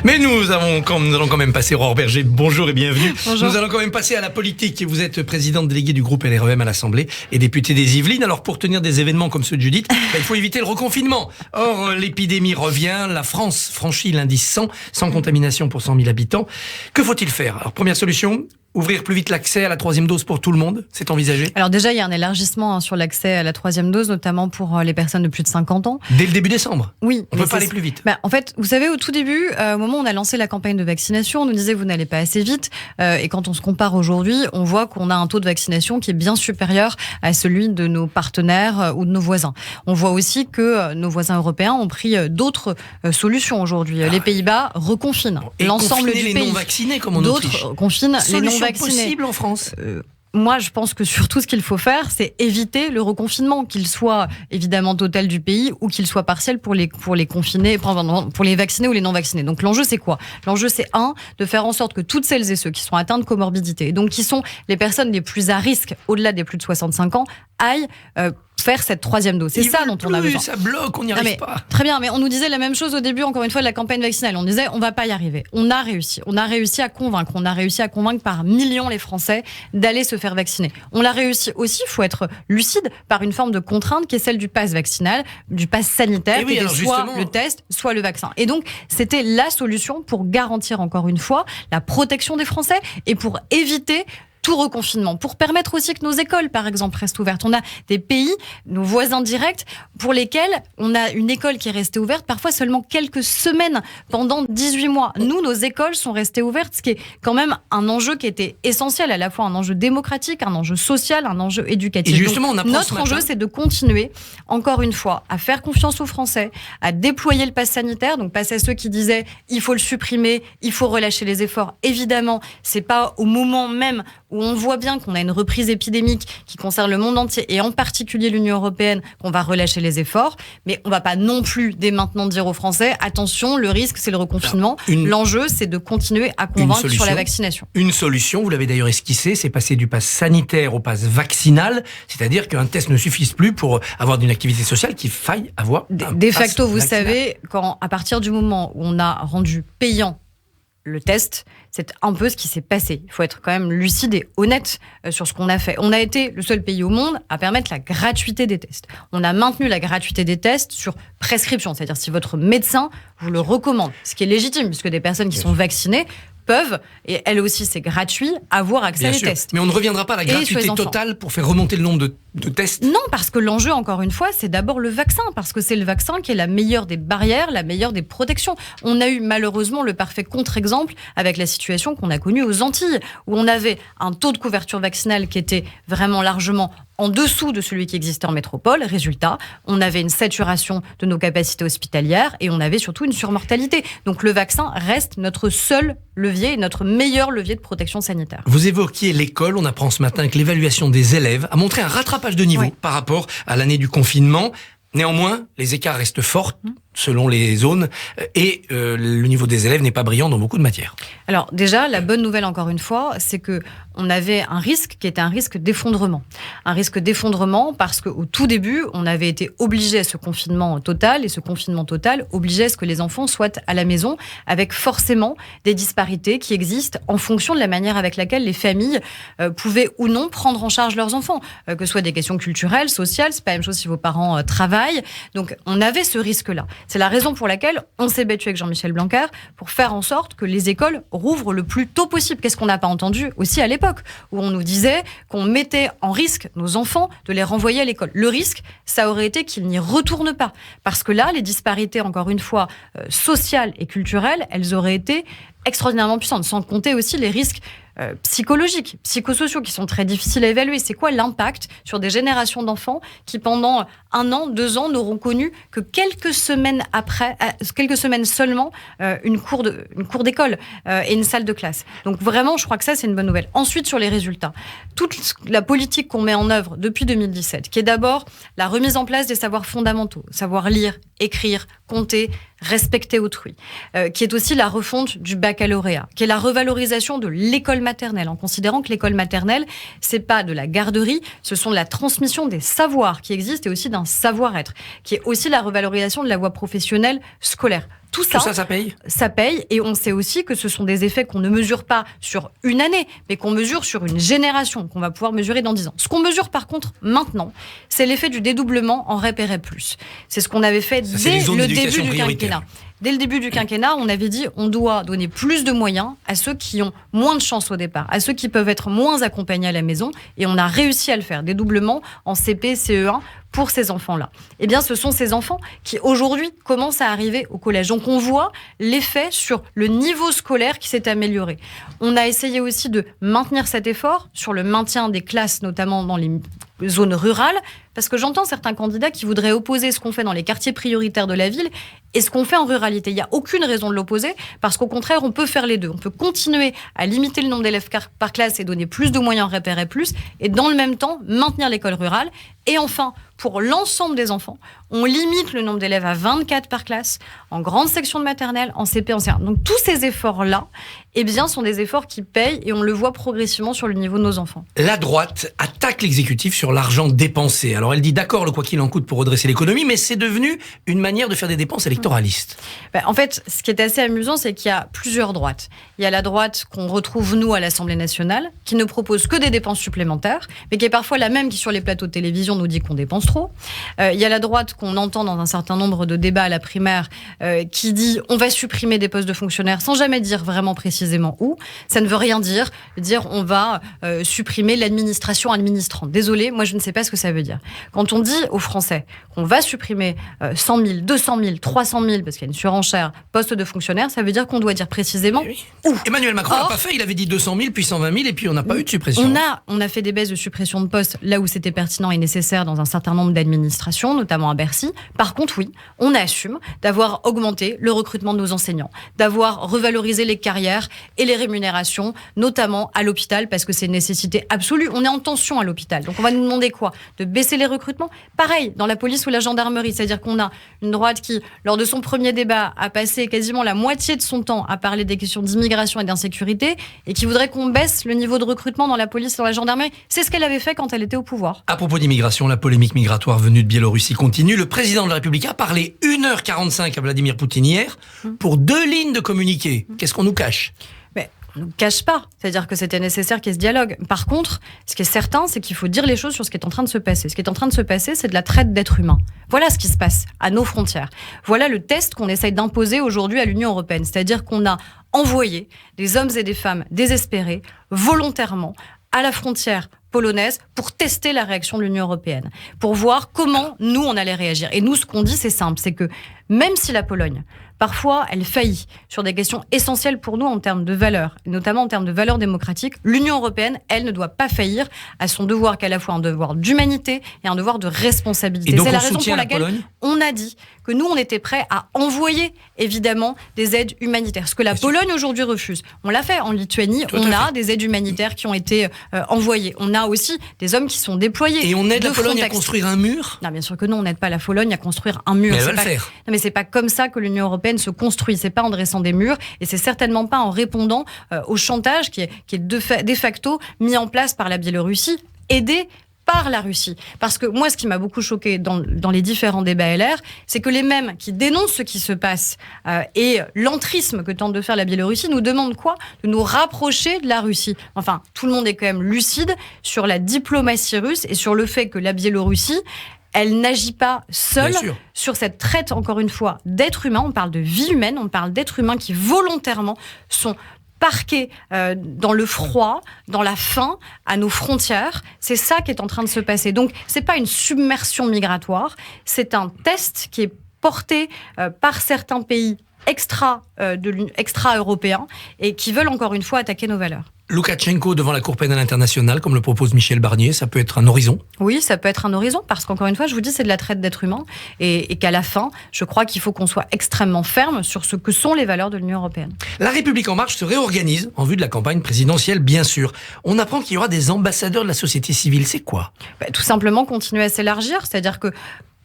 Mais nous allons quand même passer, Aurore Berger, bonjour et bienvenue. Bonjour. Nous allons quand même passer à la politique. Vous êtes présidente déléguée du groupe LREM à l'Assemblée et députée des Yvelines. Alors pour tenir des événements comme ceux de Judith, il faut éviter le reconfinement. Or, l'épidémie revient. La France franchit l'indice 100, sans contamination pour 100 000 habitants. Que faut-il faire? Alors première solution, ouvrir plus vite l'accès à la 3e dose pour tout le monde, c'est envisagé? Alors déjà, il y a un élargissement sur l'accès à la 3e dose, notamment pour les personnes de plus de 50 ans. Dès le début décembre? Oui. On ne peut pas aller plus vite. En fait, vous savez, au tout début, au moment où on a lancé la campagne de vaccination, on nous disait vous n'allez pas assez vite. Et quand on se compare aujourd'hui, on voit qu'on a un taux de vaccination qui est bien supérieur à celui de nos partenaires ou de nos voisins. On voit aussi que nos voisins européens ont pris d'autres solutions aujourd'hui. Les Pays-Bas reconfinent l'ensemble du les pays. Non-vaccinés, comme en Autriche. D'autres confinent les non-vaccinés. Possible en France? Moi, je pense que surtout ce qu'il faut faire, c'est éviter le reconfinement, qu'il soit évidemment total du pays ou qu'il soit partiel pour les confinés, pour les vaccinés ou les non-vaccinés. Donc l'enjeu, c'est quoi? L'enjeu, c'est de faire en sorte que toutes celles et ceux qui sont atteints de comorbidité, donc qui sont les personnes les plus à risque, au-delà des plus de 65 ans, aillent faire cette 3e dose. C'est ça dont on a besoin. Ça bloque, on n'y arrive pas. Très bien, mais on nous disait la même chose au début, encore une fois, de la campagne vaccinale. On disait, on va pas y arriver. On a réussi. On a réussi à convaincre. On a réussi à convaincre par millions les Français d'aller se faire vacciner. On l'a réussi aussi, il faut être lucide, par une forme de contrainte qui est celle du pass vaccinal, du pass sanitaire, qui était soit le test, soit le vaccin. Et donc, c'était la solution pour garantir, encore une fois, la protection des Français et pour éviter tout reconfinement, pour permettre aussi que nos écoles, par exemple, restent ouvertes. On a des pays, nos voisins directs, pour lesquels on a une école qui est restée ouverte, parfois seulement quelques semaines, pendant 18 mois. Nous, nos écoles sont restées ouvertes, ce qui est quand même un enjeu qui était essentiel, à la fois un enjeu démocratique, un enjeu social, un enjeu éducatif. Et justement, notre enjeu, c'est de continuer, encore une fois, à faire confiance aux Français, à déployer le pass sanitaire, donc passe à ceux qui disaient il faut le supprimer, il faut relâcher les efforts. Évidemment, c'est pas au moment même où on voit bien qu'on a une reprise épidémique qui concerne le monde entier et en particulier l'Union européenne qu'on va relâcher les efforts, mais on va pas non plus dès maintenant dire aux Français attention, le risque c'est le reconfinement. L'enjeu c'est de continuer à convaincre sur la vaccination. Une solution, vous l'avez d'ailleurs esquissé, c'est passer du pass sanitaire au pass vaccinal, c'est-à-dire qu'un test ne suffise plus pour avoir une activité sociale, qu'il faille avoir un de facto, pass vous vaccinal. savez, à partir du moment où on a rendu payant le test, c'est un peu ce qui s'est passé. Il faut être quand même lucide et honnête sur ce qu'on a fait. On a été le seul pays au monde à permettre la gratuité des tests. On a maintenu la gratuité des tests sur prescription, c'est-à-dire si votre médecin vous le recommande, ce qui est légitime, puisque des personnes qui sont vaccinées peuvent, et elles aussi c'est gratuit, avoir accès à des tests. Mais on ne reviendra pas à la gratuité totale pour faire remonter le nombre de tests? Non, parce que l'enjeu, encore une fois, c'est d'abord le vaccin, parce que c'est le vaccin qui est la meilleure des barrières, la meilleure des protections. On a eu malheureusement le parfait contre-exemple avec la situation qu'on a connue aux Antilles, où on avait un taux de couverture vaccinale qui était vraiment largement en dessous de celui qui existait en métropole. Résultat, on avait une saturation de nos capacités hospitalières et on avait surtout une surmortalité. Donc le vaccin reste notre seul levier, notre meilleur levier de protection sanitaire. Vous évoquiez l'école, on apprend ce matin que l'évaluation des élèves a montré un rattrapage de niveau par rapport à l'année du confinement. Néanmoins, les écarts restent forts selon les zones et le niveau des élèves n'est pas brillant dans beaucoup de matières. Alors déjà, la bonne nouvelle encore une fois, c'est que on avait un risque qui était un risque d'effondrement. Un risque d'effondrement parce qu'au tout début, on avait été obligé à ce confinement total et ce confinement total obligeait à ce que les enfants soient à la maison avec forcément des disparités qui existent en fonction de la manière avec laquelle les familles pouvaient ou non prendre en charge leurs enfants, que ce soit des questions culturelles, sociales, c'est pas la même chose si vos parents travaillent. Donc on avait ce risque-là. C'est la raison pour laquelle on s'est battu avec Jean-Michel Blanquer pour faire en sorte que les écoles rouvrent le plus tôt possible. Qu'est-ce qu'on n'a pas entendu aussi à l'époque, où on nous disait qu'on mettait en risque nos enfants de les renvoyer à l'école. Le risque, ça aurait été qu'ils n'y retournent pas. Parce que là, les disparités, encore une fois, sociales et culturelles, elles auraient été extraordinairement puissantes, sans compter aussi les risques psychologiques, psychosociaux qui sont très difficiles à évaluer. C'est quoi l'impact sur des générations d'enfants qui pendant 1 an, 2 ans n'auront connu que quelques semaines seulement une cour d'école et une salle de classe. Donc vraiment, je crois que ça c'est une bonne nouvelle. Ensuite, sur les résultats, toute la politique qu'on met en œuvre depuis 2017, qui est d'abord la remise en place des savoirs fondamentaux, savoir lire, écrire, compter, respecter autrui, qui est aussi la refonte du baccalauréat, qui est la revalorisation de l'école maternelle, en considérant que l'école maternelle, c'est pas de la garderie, ce sont de la transmission des savoirs qui existent et aussi d'un savoir-être, qui est aussi la revalorisation de la voie professionnelle scolaire. Tout ça, ça paye. Ça paye, et on sait aussi que ce sont des effets qu'on ne mesure pas sur une année, mais qu'on mesure sur une génération, qu'on va pouvoir mesurer dans 10 ans. Ce qu'on mesure par contre maintenant, c'est l'effet du dédoublement en REP et REP+. C'est ce qu'on avait fait dès le début du quinquennat. Dès le début du quinquennat, on avait dit on doit donner plus de moyens à ceux qui ont moins de chance au départ, à ceux qui peuvent être moins accompagnés à la maison, et on a réussi à le faire. Dédoublement en CP, CE1 pour ces enfants-là. Eh bien, ce sont ces enfants qui, aujourd'hui, commencent à arriver au collège. Donc, on voit l'effet sur le niveau scolaire qui s'est amélioré. On a essayé aussi de maintenir cet effort sur le maintien des classes, notamment dans les zones rurales, parce que j'entends certains candidats qui voudraient opposer ce qu'on fait dans les quartiers prioritaires de la ville et ce qu'on fait en ruralité. Il n'y a aucune raison de l'opposer, parce qu'au contraire, on peut faire les deux. On peut continuer à limiter le nombre d'élèves par classe et donner plus de moyens en REP et REP+, et dans le même temps, maintenir l'école rurale. Et enfin, pour l'ensemble des enfants, on limite le nombre d'élèves à 24 par classe, en grande section de maternelle, en CP, en CE1. Donc tous ces efforts-là, eh bien, sont des efforts qui payent, et on le voit progressivement sur le niveau de nos enfants. La droite attaque l'exécutif sur l'argent dépensé. Alors elle dit d'accord, le quoi qu'il en coûte pour redresser l'économie, mais c'est devenu une manière de faire des dépenses électoralistes. En fait, ce qui est assez amusant, c'est qu'il y a plusieurs droites. Il y a la droite qu'on retrouve, nous, à l'Assemblée nationale, qui ne propose que des dépenses supplémentaires, mais qui est parfois la même qui, sur les plateaux de télévision, nous dit qu'on dépense trop. Il y a la droite qu'on entend dans un certain nombre de débats à la primaire, qui dit on va supprimer des postes de fonctionnaires, sans jamais dire vraiment précisément où. Ça ne veut rien dire on va supprimer l'administration administrante. Désolé, moi je ne sais pas ce que ça veut dire. Quand on dit aux Français qu'on va supprimer 100 000, 200 000, 300 000, parce qu'il y a une surenchère, postes de fonctionnaires, ça veut dire qu'on doit dire précisément où. Emmanuel Macron n'a pas fait, il avait dit 200 000, puis 120 000, et puis on n'a pas eu de suppression. On a fait des baisses de suppression de postes là où c'était pertinent et nécessaire dans un certain nombre d'administrations, notamment à Bercy. Par contre, oui, on assume d'avoir augmenté le recrutement de nos enseignants, d'avoir revalorisé les carrières et les rémunérations, notamment à l'hôpital, parce que c'est une nécessité absolue. On est en tension à l'hôpital. Donc on va nous demander quoi ? De baisser les recrutements ? Pareil, dans la police ou la gendarmerie. C'est-à-dire qu'on a une droite qui, lors de son premier débat, a passé quasiment la moitié de son temps à parler des questions d'immigration et d'insécurité, et qui voudrait qu'on baisse le niveau de recrutement dans la police et dans la gendarmerie. C'est ce qu'elle avait fait quand elle était au pouvoir. À propos d'immigration, la polémique migratoire venue de Biélorussie continue. Le président de la République a parlé 1h45 à Vladimir Poutine hier pour 2 lignes de communiqué. Qu'est-ce qu'on nous cache ? On ne cache pas, c'est-à-dire que c'était nécessaire qu'il y ait ce dialogue. Par contre, ce qui est certain, c'est qu'il faut dire les choses sur ce qui est en train de se passer. Ce qui est en train de se passer, c'est de la traite d'êtres humains. Voilà ce qui se passe à nos frontières. Voilà le test qu'on essaye d'imposer aujourd'hui à l'Union européenne. C'est-à-dire qu'on a envoyé des hommes et des femmes désespérés, volontairement, à la frontière polonaise pour tester la réaction de l'Union européenne, pour voir comment nous, on allait réagir. Et nous, ce qu'on dit, c'est simple, c'est que même si la Pologne, parfois, elle faillit sur des questions essentielles pour nous en termes de valeurs, notamment en termes de valeurs démocratiques, l'Union européenne, elle, ne doit pas faillir à son devoir, qui est à la fois un devoir d'humanité et un devoir de responsabilité. Donc c'est la raison pour laquelle on a dit que nous, on était prêts à envoyer, évidemment, des aides humanitaires. Ce que la Pologne, aujourd'hui, refuse. On l'a fait en Lituanie, on a des aides humanitaires qui ont été envoyées. On a aussi des hommes qui sont déployés. Et on aide la Pologne à construire un mur ? Non, bien sûr que non, on n'aide pas la Pologne à construire un mur. Mais elle va le faire. Non, mais c'est pas comme ça que l'Union européenne se construit. C'est pas en dressant des murs, et c'est certainement pas en répondant au chantage qui est de facto mis en place par la Biélorussie, aidé par la Russie. Parce que moi, ce qui m'a beaucoup choqué dans les différents débats LR, c'est que les mêmes qui dénoncent ce qui se passe et l'entrisme que tente de faire la Biélorussie nous demandent quoi ? De nous rapprocher de la Russie. Enfin, tout le monde est quand même lucide sur la diplomatie russe et sur le fait que la Biélorussie, elle n'agit pas seule sur cette traite, encore une fois, d'êtres humains. On parle de vie humaine, on parle d'êtres humains qui volontairement sont parqués dans le froid, dans la faim, à nos frontières. C'est ça qui est en train de se passer. Donc, c'est pas une submersion migratoire, c'est un test qui est porté par certains pays extra-européens et qui veulent encore une fois attaquer nos valeurs. Loukachenko devant la Cour pénale internationale, comme le propose Michel Barnier, ça peut être un horizon ? Oui, ça peut être un horizon, parce qu'encore une fois, je vous dis, c'est de la traite d'êtres humains, et qu'à la fin, je crois qu'il faut qu'on soit extrêmement ferme sur ce que sont les valeurs de l'Union européenne. La République En Marche se réorganise en vue de la campagne présidentielle, bien sûr. On apprend qu'il y aura des ambassadeurs de la société civile, c'est quoi ? Tout simplement continuer à s'élargir, c'est-à-dire que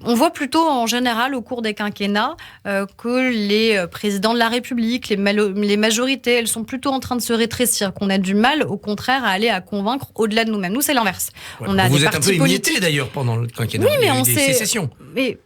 on voit plutôt en général au cours des quinquennats que les présidents de la République, les majorités, elles sont plutôt en train de se rétrécir, qu'on a du mal au contraire à aller à convaincre au-delà de nous-mêmes. Nous, c'est l'inverse. Ouais, on a vous êtes un peu émietté d'ailleurs pendant le quinquennat. Oui, mais il y a eu des sécessions. Mais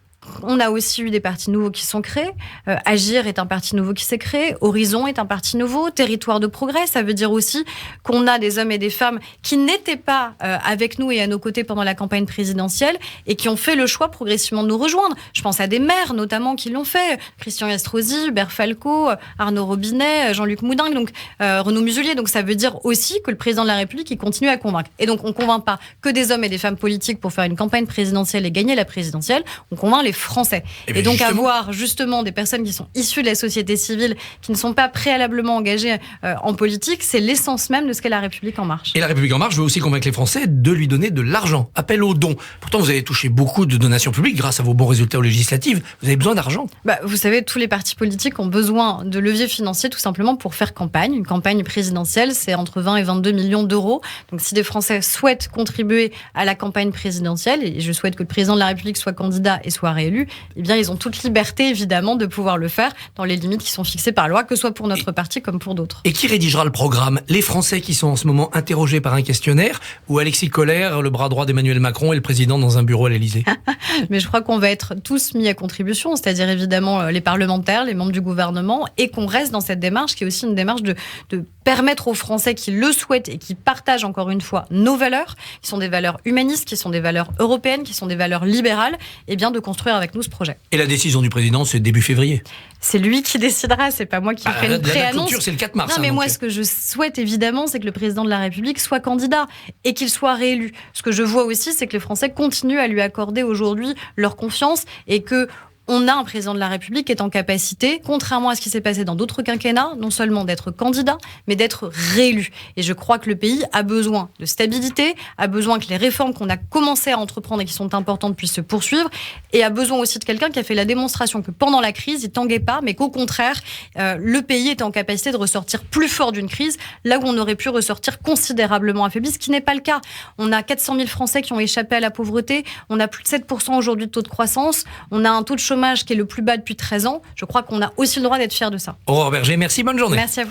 On a aussi eu des partis nouveaux qui sont créés. Agir est un parti nouveau qui s'est créé. Horizon est un parti nouveau. Territoire de progrès, ça veut dire aussi qu'on a des hommes et des femmes qui n'étaient pas avec nous et à nos côtés pendant la campagne présidentielle et qui ont fait le choix progressivement de nous rejoindre. Je pense à des maires notamment qui l'ont fait. Christian Estrosi, Hubert Falco, Arnaud Robinet, Jean-Luc Moudingue, donc Renaud Muselier. Donc ça veut dire aussi que le président de la République il continue à convaincre. Et donc on ne convainc pas que des hommes et des femmes politiques pour faire une campagne présidentielle et gagner la présidentielle. On convainc les Français. Et donc avoir justement des personnes qui sont issues de la société civile, qui ne sont pas préalablement engagées en politique, c'est l'essence même de ce qu'est la République En Marche. Et la République En Marche veut aussi convaincre les Français de lui donner de l'argent. Appel aux dons. Pourtant, vous avez touché beaucoup de donations publiques grâce à vos bons résultats aux législatives. Vous avez besoin d'argent. Vous savez, tous les partis politiques ont besoin de leviers financiers tout simplement pour faire campagne. Une campagne présidentielle, c'est entre 20 et 22 millions d'euros. Donc si des Français souhaitent contribuer à la campagne présidentielle, et je souhaite que le président de la République soit candidat et soit réélu, eh bien, ils ont toute liberté, évidemment, de pouvoir le faire dans les limites qui sont fixées par loi, que ce soit pour notre parti comme pour d'autres. Et qui rédigera le programme? Les Français qui sont en ce moment interrogés par un questionnaire ou Alexis Collère, le bras droit d'Emmanuel Macron et le président dans un bureau à l'Élysée? Mais je crois qu'on va être tous mis à contribution, c'est-à-dire évidemment les parlementaires, les membres du gouvernement, et qu'on reste dans cette démarche qui est aussi une démarche de permettre aux Français qui le souhaitent et qui partagent encore une fois nos valeurs, qui sont des valeurs humanistes, qui sont des valeurs européennes, qui sont des valeurs libérales, et bien de construire avec nous ce projet. Et la décision du président, c'est début février. C'est lui qui décidera, c'est pas moi qui ferai une préannonce. C'est le 4 mars. Non, mais moi, ce que je souhaite évidemment, c'est que le président de la République soit candidat et qu'il soit réélu. Ce que je vois aussi, c'est que les Français continuent à lui accorder aujourd'hui leur confiance et que on a un président de la République qui est en capacité, contrairement à ce qui s'est passé dans d'autres quinquennats, non seulement d'être candidat, mais d'être réélu. Et je crois que le pays a besoin de stabilité, a besoin que les réformes qu'on a commencé à entreprendre et qui sont importantes puissent se poursuivre, et a besoin aussi de quelqu'un qui a fait la démonstration que pendant la crise, il tanguait pas, mais qu'au contraire, le pays était en capacité de ressortir plus fort d'une crise, là où on aurait pu ressortir considérablement affaibli, ce qui n'est pas le cas. On a 400 000 Français qui ont échappé à la pauvreté, on a plus de 7% aujourd'hui de taux de croissance, on a un taux de chômage qui est le plus bas depuis 13 ans. Je crois qu'on a aussi le droit d'être fiers de ça. Aurore Berger, merci, bonne journée. Merci à vous.